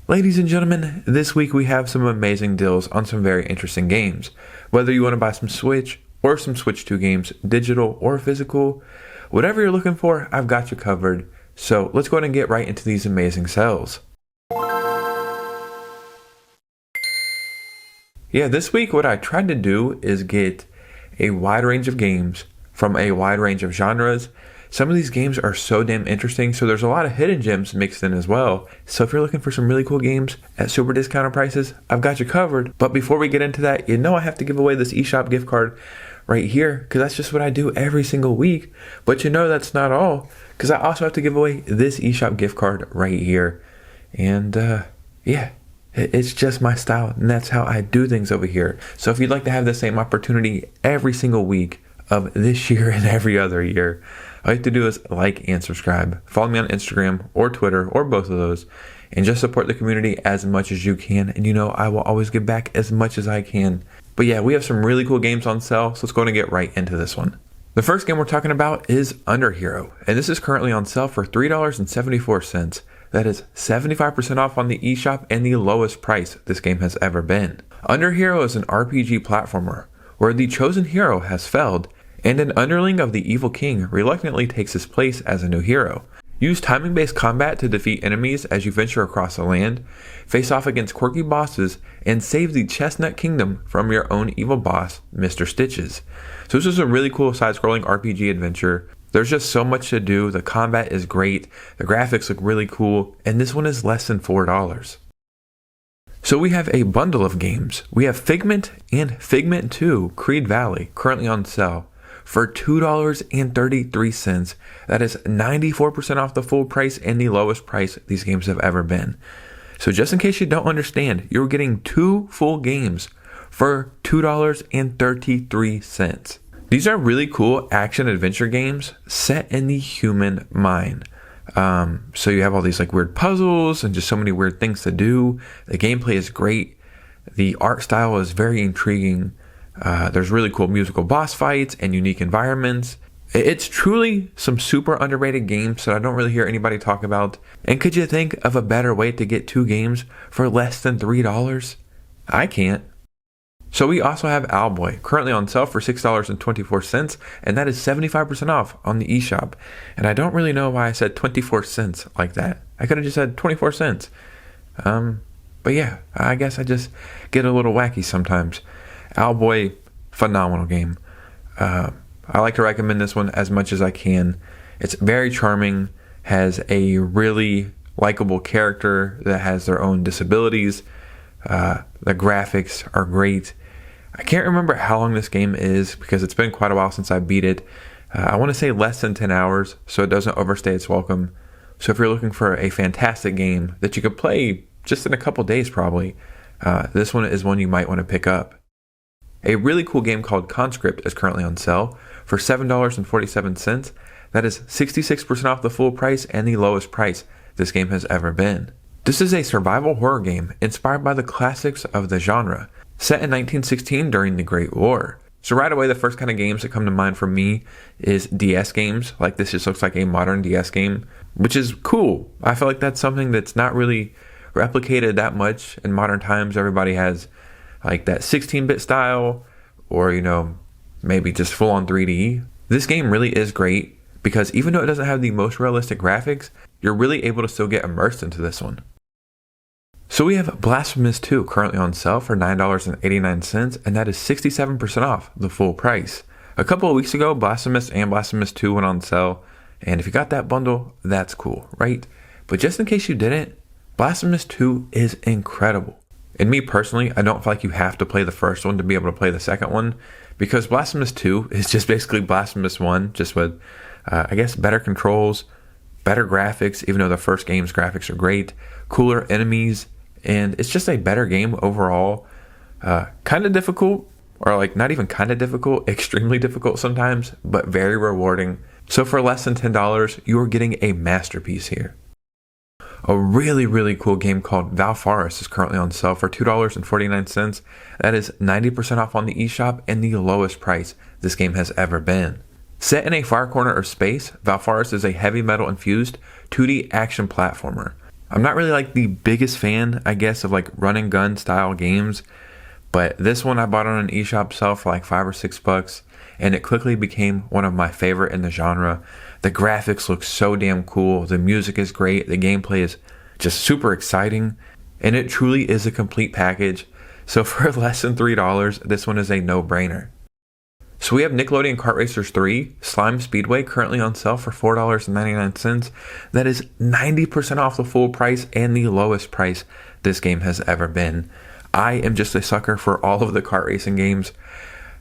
Ladies and gentlemen, this week we have some amazing deals on some very interesting games. Whether you want to buy some Switch or some Switch 2 games, digital or physical, whatever you're looking for, I've got you covered. So let's go ahead and get right into these amazing sales. Yeah, this week what I tried to do is get a wide range of games from a wide range of genres. Some of these games are so damn interesting, so there's a lot of hidden gems mixed in as well. So if you're looking for some really cool games at super discounted prices, I've got you covered. But before we get into that, you know I have to give away this eShop gift card right here, because that's just what I do every single week. But you know that's not all, because I also have to give away this eShop gift card right here. And yeah, it's just my style, and that's how I do things over here. So if you'd like to have the same opportunity every single week of this year and every other year, all you have to do is like and subscribe. Follow me on Instagram or Twitter or both of those, and just support the community as much as you can. And you know I will always give back as much as I can. But yeah, we have some really cool games on sale, so let's go ahead and get right into this one. The first game we're talking about is UNDERHERO, and this is currently on sale for $3.74. That is 75% off on the eShop and the lowest price this game has ever been. UNDERHERO is an RPG platformer where the chosen hero has failed, and an underling of the evil king reluctantly takes his place as a new hero. Use timing-based combat to defeat enemies as you venture across the land, face off against quirky bosses, and save the Chestnut Kingdom from your own evil boss, Mr. Stitches. So this is a really cool side-scrolling RPG adventure. There's just so much to do, the combat is great, the graphics look really cool, and this one is less than $4. So we have a bundle of games. We have Figment and Figment 2 Creed Valley currently on sale for $2.33. That is 94% off the full price and the lowest price these games have ever been. So just in case you don't understand, you're getting 2 full games for $2.33. These are really cool action adventure games set in the human mind. So you have all these like weird puzzles and just so many weird things to do. The gameplay is great. The art style is very intriguing. There's really cool musical boss fights and unique environments. It's truly some super underrated games that I don't really hear anybody talk about. And could you think of a better way to get 2 games for less than $3? I can't. So we also have OWLBOY currently on sale for $6.24, and that is 75% off on the eShop. And I don't really know why I said 24 cents like that. I could have just said 24 cents. But yeah, I guess I just get a little wacky sometimes. OWLBOY, phenomenal game. I like to recommend this one as much as I can. It's very charming, has a really likable character that has their own disabilities. The graphics are great. I can't remember how long this game is because it's been quite a while since I beat it. I want to say less than 10 hours, so it doesn't overstay its welcome. So if you're looking for a fantastic game that you could play just in a couple days probably, this one is one you might want to pick up. A really cool game called CONSCRIPT is currently on sale for $7.47. That is 66% off the full price and the lowest price this game has ever been. This is a survival horror game inspired by the classics of the genre, set in 1916 during the Great War. So right away, the first kind of games that come to mind for me is DS games. Like this just looks like a modern DS game, which is cool. I feel like that's something that's not really replicated that much in modern times. Everybody has like that 16-bit style, or you know, maybe just full-on 3D. This game really is great because even though it doesn't have the most realistic graphics, you're really able to still get immersed into this one. So we have Blasphemous 2 currently on sale for $9.89, and that is 67% off the full price. A couple of weeks ago, Blasphemous and Blasphemous 2 went on sale, and if you got that bundle, that's cool, right? But just in case you didn't, Blasphemous 2 is incredible. And me personally, I don't feel like you have to play the first one to be able to play the second one, because Blasphemous 2 is just basically Blasphemous 1, just with, I guess, better controls, better graphics, even though the first game's graphics are great, cooler enemies, and it's just a better game overall. Kind of difficult, or like not even kind of difficult, extremely difficult sometimes, but very rewarding. So for less than $10, you're getting a masterpiece here. A really, really cool game called VALFARIS is currently on sale for $2.49. That is 90% off on the eShop and the lowest price this game has ever been. Set in a far corner of space, VALFARIS is a heavy metal infused 2D action platformer. I'm not really like the biggest fan, I guess, of like run and gun style games, but this one I bought on an eShop sale for like $5 or $6, and it quickly became one of my favorite in the genre. The graphics look so damn cool, the music is great, the gameplay is just super exciting, and it truly is a complete package. So for less than $3, this one is a no-brainer. So we have Nickelodeon Kart Racers 3 Slime Speedway currently on sale for $4.99. That is 90% off the full price and the lowest price this game has ever been. I am just a sucker for all of the kart racing games.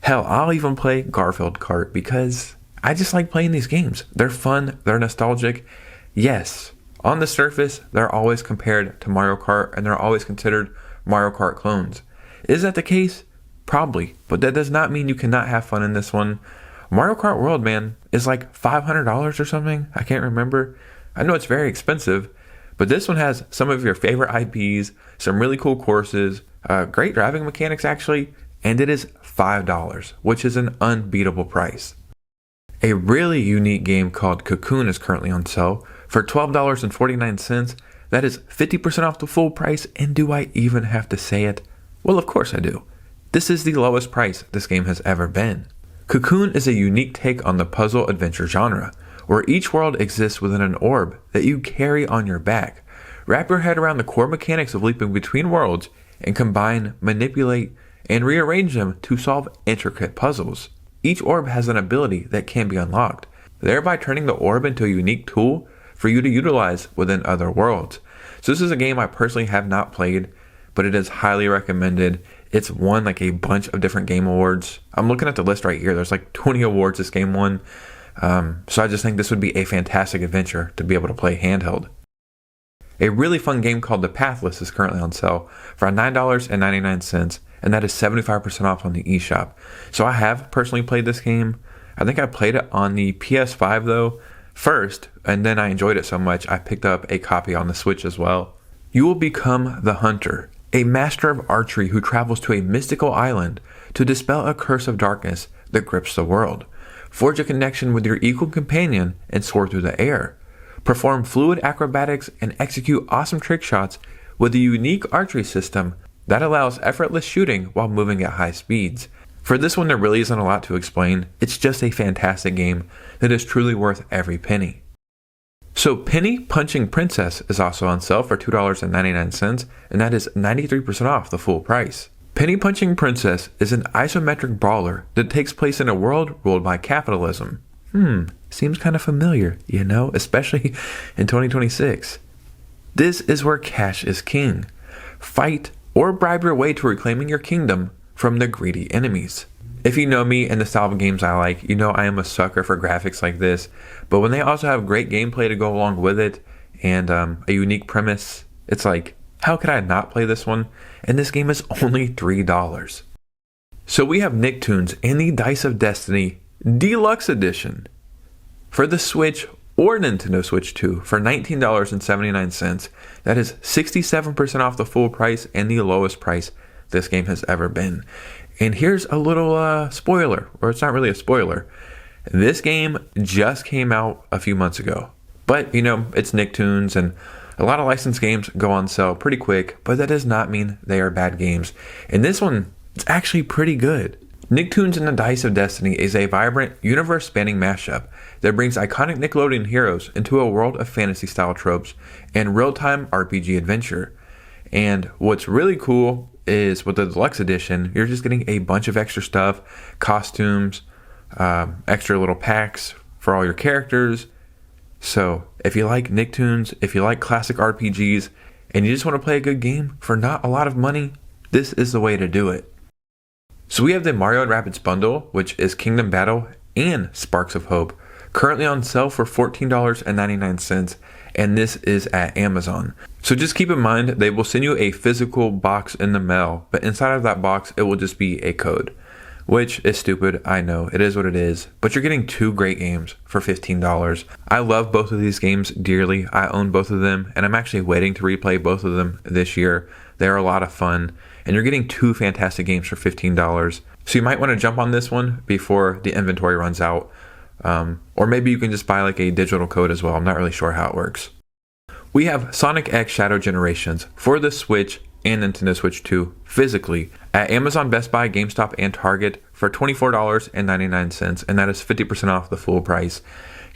Hell, I'll even play Garfield Kart because I just like playing these games. They're fun, they're nostalgic. Yes, on the surface, they're always compared to Mario Kart and they're always considered Mario Kart clones. Is that the case? Probably, but that does not mean you cannot have fun in this one. Mario Kart World, man, is like $500 or something. I can't remember. I know it's very expensive, but this one has some of your favorite IPs, some really cool courses, great driving mechanics actually, and it is $5, which is an unbeatable price. A really unique game called COCOON is currently on sale for $12.49. That is 50% off the full price, and do I even have to say it? Well, of course I do. This is the lowest price this game has ever been. COCOON is a unique take on the puzzle adventure genre, where each world exists within an orb that you carry on your back. Wrap your head around the core mechanics of leaping between worlds and combine, manipulate, and rearrange them to solve intricate puzzles. Each orb has an ability that can be unlocked, thereby turning the orb into a unique tool for you to utilize within other worlds. So this is a game I personally have not played, but it is highly recommended. It's won like a bunch of different game awards. I'm looking at the list right here. There's like 20 awards this game won. So I just think this would be a fantastic adventure to be able to play handheld. A really fun game called the PATHLESS is currently on sale for $9.99, and that is 75% off on the eShop. So I have personally played this game. I think I played it on the PS5 though first, and then I enjoyed it so much I picked up a copy on the Switch as well. You will become the hunter, a master of archery who travels to a mystical island to dispel a curse of darkness that grips the world. Forge a connection with your equal companion and soar through the air. Perform fluid acrobatics and execute awesome trick shots with a unique archery system that allows effortless shooting while moving at high speeds. For this one, there really isn't a lot to explain. It's just a fantastic game that is truly worth every penny. So Penny Punching Princess is also on sale for $2.99, and that is 93% off the full price. Penny Punching Princess is an isometric brawler that takes place in a world ruled by capitalism. Seems kind of familiar, you know, especially in 2026. This is where cash is king. Fight or bribe your way to reclaiming your kingdom from the greedy enemies. If you know me and the style of games I like, you know I am a sucker for graphics like this, but when they also have great gameplay to go along with it and a unique premise, it's like, how could I not play this one? And this game is only $3. So we have NICKTOONS and the Dice of Destiny Deluxe Edition for the Switch or Nintendo Switch 2 for $19.79. That is 67% off the full price and the lowest price this game has ever been. And here's a little spoiler, or it's not really a spoiler. This game just came out a few months ago. But, you know, it's NICKTOONS, and a lot of licensed games go on sale pretty quick, but that does not mean they are bad games. And this one, it's actually pretty good. NICKTOONS and the Dice of Destiny is a vibrant, universe-spanning mashup that brings iconic Nickelodeon heroes into a world of fantasy-style tropes and real-time RPG adventure. And what's really cool is with the Deluxe Edition, you're just getting a bunch of extra stuff, costumes, extra little packs for all your characters. So if you like NICKTOONS, if you like classic RPGs, and you just want to play a good game for not a lot of money, this is the way to do it. So we have the Mario & Rabbids bundle, which is Kingdom Battle and Sparks of Hope, currently on sale for $14.99, and this is at Amazon. So just keep in mind, they will send you a physical box in the mail, but inside of that box, it will just be a code, which is stupid. I know, it is what it is, but you're getting two great games for $15. I love both of these games dearly. I own both of them, and I'm actually waiting to replay both of them this year. They're a lot of fun, and you're getting two fantastic games for $15. So you might want to jump on this one before the inventory runs out. Or maybe you can just buy like a digital code as well. I'm not really sure how it works. We have Sonic X Shadow Generations for the Switch and Nintendo Switch 2 physically at Amazon, Best Buy, GameStop, and Target for $24.99, and that is 50% off the full price.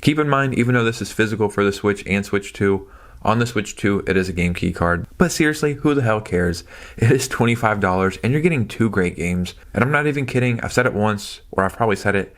Keep in mind, even though this is physical for the Switch and Switch 2, on the Switch 2, it is a game key card. But seriously, who the hell cares? It is $25 and you're getting 2 great games. And I'm not even kidding. I've said it once, or I've probably said it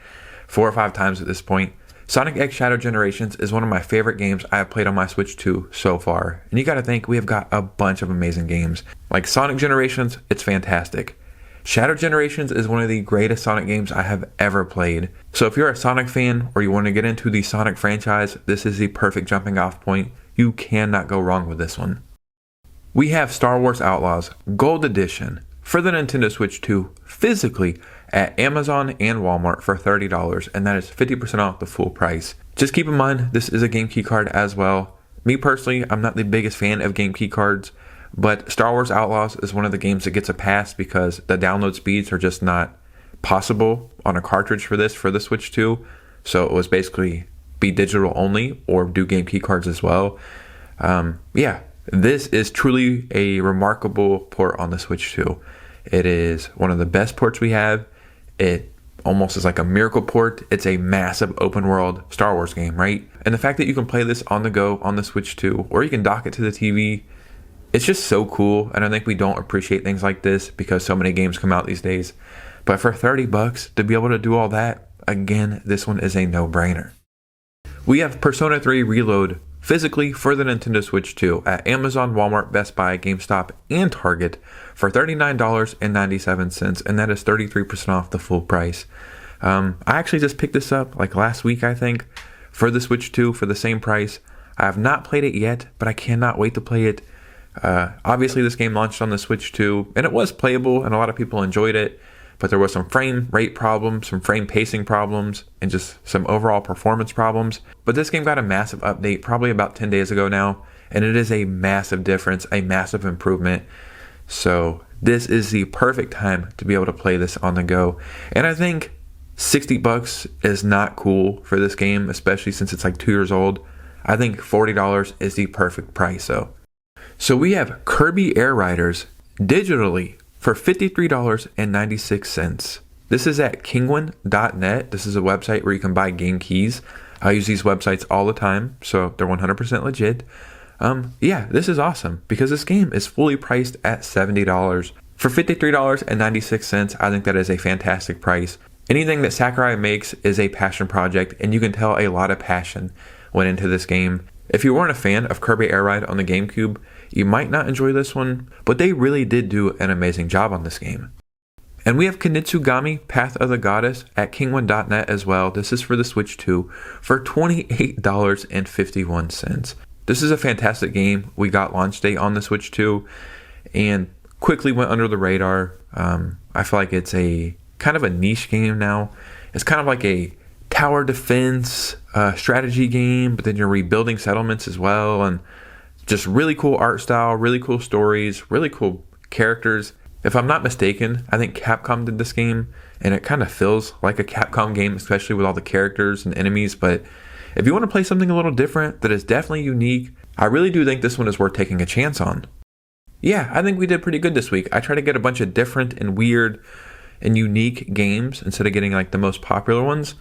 4 or 5 times at this point. Sonic X Shadow Generations is one of my favorite games I have played on my Switch 2 so far. And you gotta think, we have got a bunch of amazing games. Like Sonic Generations, it's fantastic. Shadow Generations is one of the greatest Sonic games I have ever played. So if you're a Sonic fan or you want to get into the Sonic franchise, this is the perfect jumping off point. You cannot go wrong with this one. We have Star Wars Outlaws Gold Edition for the Nintendo Switch 2 physically at Amazon and Walmart for $30, and that is 50% off the full price. Just keep in mind, this is a game key card as well. Me personally, I'm not the biggest fan of game key cards, but Star Wars Outlaws is one of the games that gets a pass because the download speeds are just not possible on a cartridge for this, for the Switch 2. So it was basically be digital only or do game key cards as well. Yeah, this is truly a remarkable port on the Switch 2. It is one of the best ports we have. It almost is like a miracle port. It's a massive open world Star Wars game, right? And the fact that you can play this on the go on the Switch 2, or you can dock it to the TV, it's just so cool. And I think we don't appreciate things like this because so many games come out these days. But for $30 to be able to do all that, again, this one is a no-brainer. We have Persona 3 Reload physically for the Nintendo Switch 2 at Amazon, Walmart, Best Buy, GameStop, and Target for $39.97, and that is 33% off the full price. I actually just picked this up like last week, I think, for the Switch 2 for the same price. I have not played it yet, but I cannot wait to play it. Obviously, this game launched on the Switch 2, and it was playable, and a lot of people enjoyed it, but there was some frame rate problems, some frame pacing problems, and just some overall performance problems. But this game got a massive update probably about 10 days ago now, and it is a massive difference, a massive improvement. So this is the perfect time to be able to play this on the go. And I think $60 is not cool for this game, especially since it's like 2 years old. I think $40 is the perfect price though. So we have Kirby Air Riders digitally for $53.96. This is at kingwin.net. This is a website where you can buy game keys. I use these websites all the time, so they're 100% legit. Yeah, this is awesome because this game is fully priced at $70. For $53.96, I think that is a fantastic price. Anything that Sakurai makes is a passion project, and you can tell a lot of passion went into this game. If you weren't a fan of Kirby Air Ride on the GameCube, you might not enjoy this one, but they really did do an amazing job on this game. And we have KUNITSU GAMI, Path of the Goddess at kingwin.net as well. This is for the Switch 2 for $28.51. This is a fantastic game. We got launch date on the Switch 2 and quickly went under the radar. I feel like it's a kind of a niche game now. It's kind of like a tower defense strategy game, but then you're rebuilding settlements as well, and just really cool art style, really cool stories, really cool characters. If I'm not mistaken, I think Capcom did this game, and it kind of feels like a Capcom game, especially with all the characters and enemies. But if you want to play something a little different that is definitely unique, I really do think this one is worth taking a chance on. Yeah, I think we did pretty good this week. I tried to get a bunch of different and weird and unique games instead of getting like the most popular ones.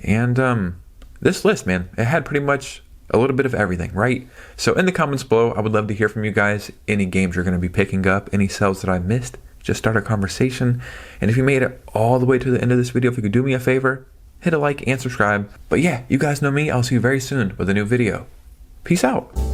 And this list, man, it had pretty much a little bit of everything, right? So in the comments below, I would love to hear from you guys. Any games you're going to be picking up, any sales that I missed, just start a conversation. And if you made it all the way to the end of this video, if you could do me a favor, hit a like and subscribe. But yeah, you guys know me. I'll see you very soon with a new video. Peace out.